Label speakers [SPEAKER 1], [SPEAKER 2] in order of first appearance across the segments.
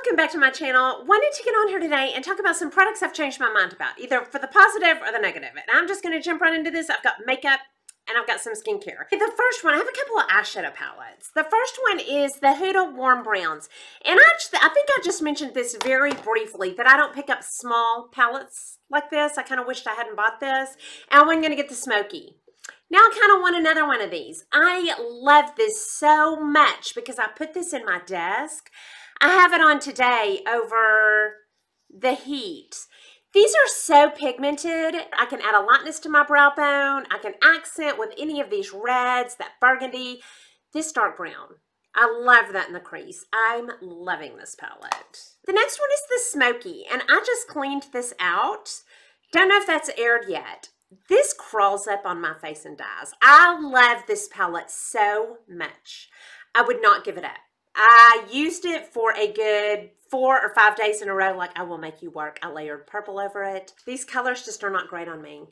[SPEAKER 1] welcome back to my channel. Wanted to get on here today and talk about some products I've changed my mind about, either for the positive or the negative. And I'm just going to jump right into this. I've got makeup and I've got some skincare. The first one, I have a couple of eyeshadow palettes. The first one is the Huda Warm Browns. And I think I just mentioned this very briefly, that I don't pick up small palettes like this. I kind of wished I hadn't bought this. And I wasn't going to get the Smokey. Now I kind of want another one of these. I love this so much because I put this in my desk. I have it on today over the heat. These are so pigmented. I can add a lightness to my brow bone. I can accent with any of these reds, that burgundy, this dark brown. I love that in the crease. I'm loving this palette. The next one is the Smokey, and I just cleaned this out. Don't know if that's aired yet. This crawls up on my face and dies. I love this palette so much. I would not give it up. I used it for a good 4 or 5 days in a row, like I will make you work. I layered purple over it. These colors just are not great on me.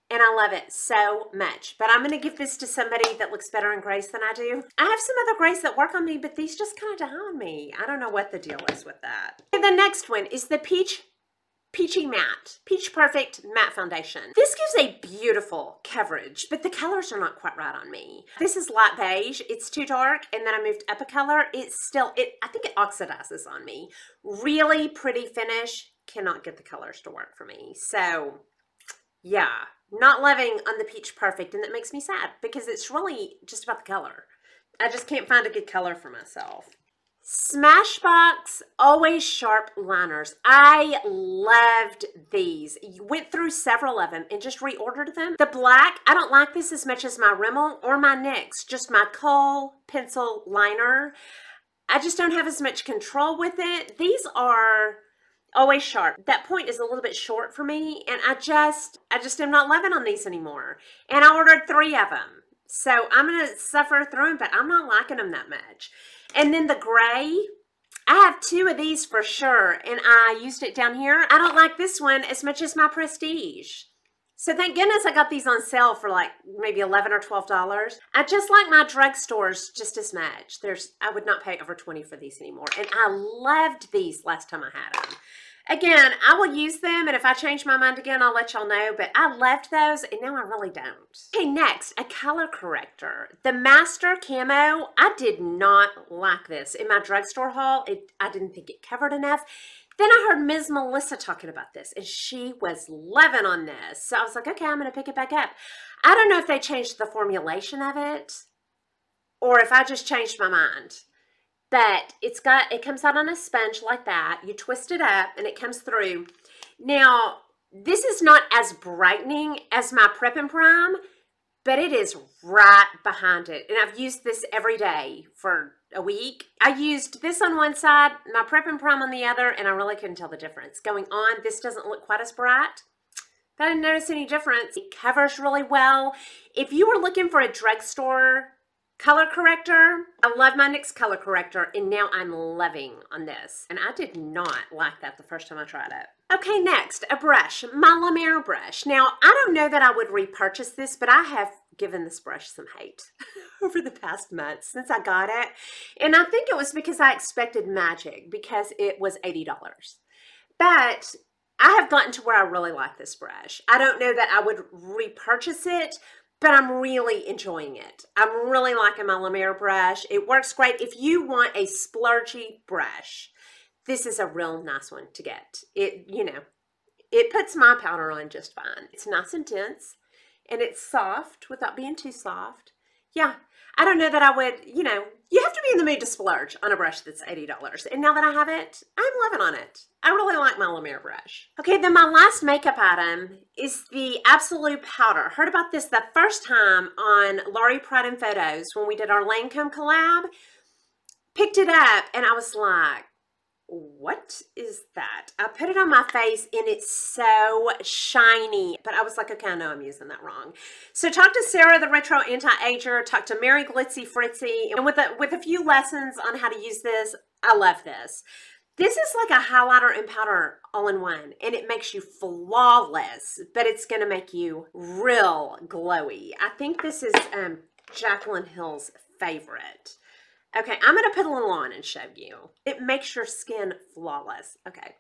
[SPEAKER 1] And I love it so much. But I'm going to give this to somebody that looks better in grays than I do. I have some other grays that work on me, but these just kind of die on me. I don't know what the deal is with that. And the next one is the Peachy Matte, Peach Perfect Matte Foundation. This gives a beautiful coverage, but the colors are not quite right on me. This is light beige. It's too dark, and then I moved up a color. It's still, I think it oxidizes on me. Really pretty finish. Cannot get the colors to work for me. So, yeah, not loving on the Peach Perfect, and that makes me sad because it's really just about the color. I just can't find a good color for myself. Smashbox Always Sharp liners. I loved these. Went through several of them and just reordered them. The black, I don't like this as much as my Rimmel or my NYX, just my Kohl pencil liner. I just don't have as much control with it. These are Always Sharp. That point is a little bit short for me, and I just am not loving on these anymore. And I ordered 3 of them. So I'm going to suffer through them, but I'm not liking them that much. And then the gray, I have 2 of these for sure, and I used it down here. I don't like this one as much as my Prestige. So thank goodness I got these on sale for like maybe $11 or $12. I just like my drugstores just as much. I would not pay over $20 for these anymore. And I loved these last time I had them. Again, I will use them, and if I change my mind again, I'll let y'all know, but I loved those, and now I really don't. Okay, next, a color corrector. The Master Camo, I did not like this. In my drugstore haul, I didn't think it covered enough. Then I heard Ms. Melissa talking about this, and she was loving on this. So I was like, okay, I'm going to pick it back up. I don't know if they changed the formulation of it, or if I just changed my mind. But it comes out on a sponge like that. You twist it up and it comes through. Now, this is not as brightening as my Prep and Prime, but it is right behind it. And I've used this every day for a week. I used this on one side, my Prep and Prime on the other, and I really couldn't tell the difference. Going on, this doesn't look quite as bright. But I didn't notice any difference. It covers really well. If you were looking for a drugstore color corrector, I love my NYX color corrector, and now I'm loving on this. And I did not like that the first time I tried it. Okay, next, a brush, my La Mer brush. Now, I don't know that I would repurchase this, but I have given this brush some hate over the past months since I got it. And I think it was because I expected magic because it was $80. But I have gotten to where I really like this brush. I don't know that I would repurchase it, but I'm really enjoying it. I'm really liking my La Mer brush. It works great. If you want a splurgy brush, this is a real nice one to get. It puts my powder on just fine. It's nice and dense, and it's soft without being too soft. Yeah, I don't know that I would, you have to be in the mood to splurge on a brush that's $80. And now that I have it, I'm loving on it. I really like my La Mer brush. Okay, then my last makeup item is the Absolute Powder. Heard about this the first time on Laurie PrideInPhotos when we did our Lancome collab. Picked it up, and I was like, what is that? I put it on my face and it's so shiny, but I was like, okay, I know I'm using that wrong. So talk to Sarah, the retro anti-ager, talk to Mary Glitzy Fritzy, and with a few lessons on how to use this, I love this. This is like a highlighter and powder all in one, and it makes you flawless, but it's going to make you real glowy. I think this is Jaclyn Hill's favorite. Okay, I'm going to put a little on and show you. It makes your skin flawless. Okay,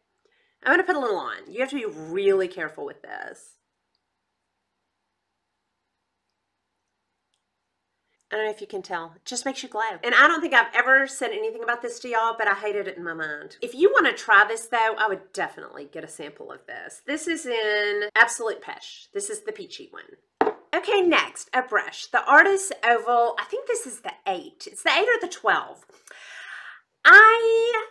[SPEAKER 1] I'm going to put a little on. You have to be really careful with this. I don't know if you can tell. It just makes you glow. And I don't think I've ever said anything about this to y'all, but I hated it in my mind. If you want to try this though, I would definitely get a sample of this. This is in Absolute Pesh. This is the peachy one. Okay, next, a brush. The Artist Oval. I think this is the 8. It's the 8 or the 12. I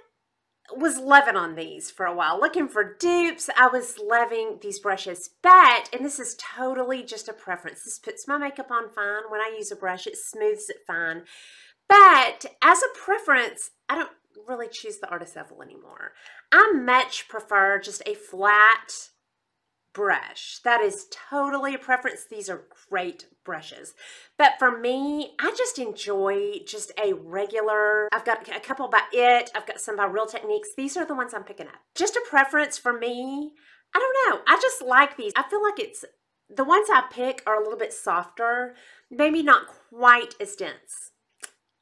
[SPEAKER 1] was loving on these for a while, looking for dupes. I was loving these brushes, but, and this is totally just a preference, this puts my makeup on fine. When I use a brush, it smooths it fine. But as a preference, I don't really choose the Artist Oval anymore. I much prefer just a flat brush. That is totally a preference. These are great brushes. But for me, I just enjoy just a regular, I've got a couple by It, I've got some by Real Techniques. These are the ones I'm picking up. Just a preference for me. I don't know. I just like these. I feel like it's, the ones I pick are a little bit softer, maybe not quite as dense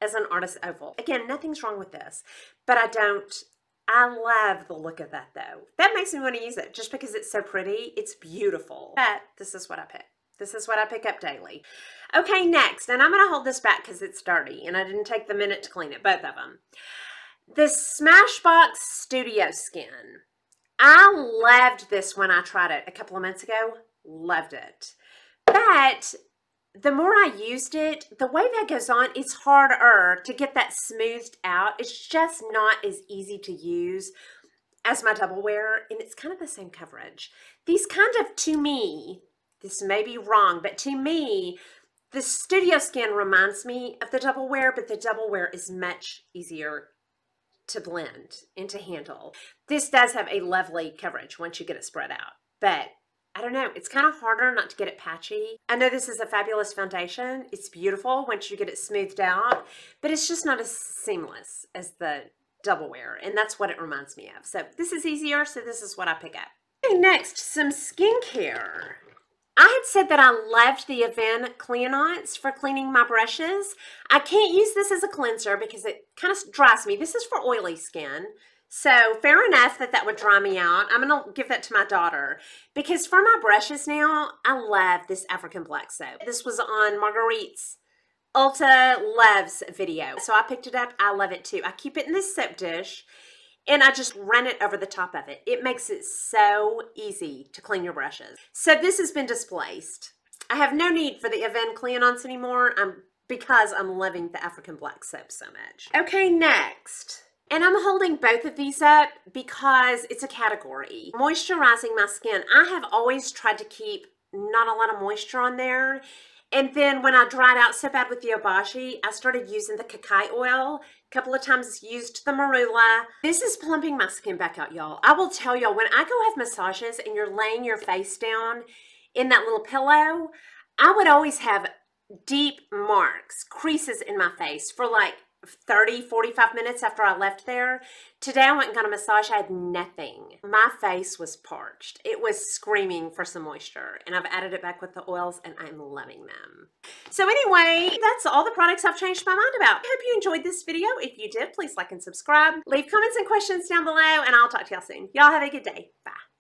[SPEAKER 1] as an Artist Oval. Again, nothing's wrong with this, but I love the look of that though. That makes me want to use it just because it's so pretty. It's beautiful. But this is what I pick. This is what I pick up daily. Okay, next, and I'm going to hold this back because it's dirty and I didn't take the minute to clean it, both of them. The Smashbox Studio Skin. I loved this when I tried it a couple of months ago. Loved it. But the more I used it, the way that goes on, it's harder to get that smoothed out. It's just not as easy to use as my double wear, and it's kind of the same coverage. These kind of, to me, this may be wrong, but to me, the Studio Skin reminds me of the double wear, but the double wear is much easier to blend and to handle. This does have a lovely coverage once you get it spread out, but I don't know, it's kind of harder not to get it patchy. I know this is a fabulous foundation. It's beautiful once you get it smoothed out, but it's just not as seamless as the double wear, and that's what it reminds me of. So this is easier, so this is what I pick up. Okay, next, some skincare. I had said that I loved the Avène Cleanots for cleaning my brushes. I can't use this as a cleanser because it kind of dries me. This is for oily skin. So fair enough that would dry me out. I'm going to give that to my daughter because for my brushes now, I love this African black soap. This was on Marguerite's Ulta Loves video. So I picked it up. I love it too. I keep it in this soap dish and I just run it over the top of it. It makes it so easy to clean your brushes. So this has been displaced. I have no need for the Avène Cleanots anymore because I'm loving the African black soap so much. Okay, next. And I'm holding both of these up because it's a category. Moisturizing my skin. I have always tried to keep not a lot of moisture on there. And then when I dried out so bad with the Obagi, I started using the Cacao oil. A couple of times used the Marula. This is plumping my skin back out, y'all. I will tell y'all, when I go have massages and you're laying your face down in that little pillow, I would always have deep marks, creases in my face for like 30, 45 minutes after I left there. Today I went and got a massage. I had nothing. My face was parched. It was screaming for some moisture, and I've added it back with the oils and I'm loving them. So anyway, that's all the products I've changed my mind about. I hope you enjoyed this video. If you did, please like and subscribe. Leave comments and questions down below and I'll talk to y'all soon. Y'all have a good day. Bye.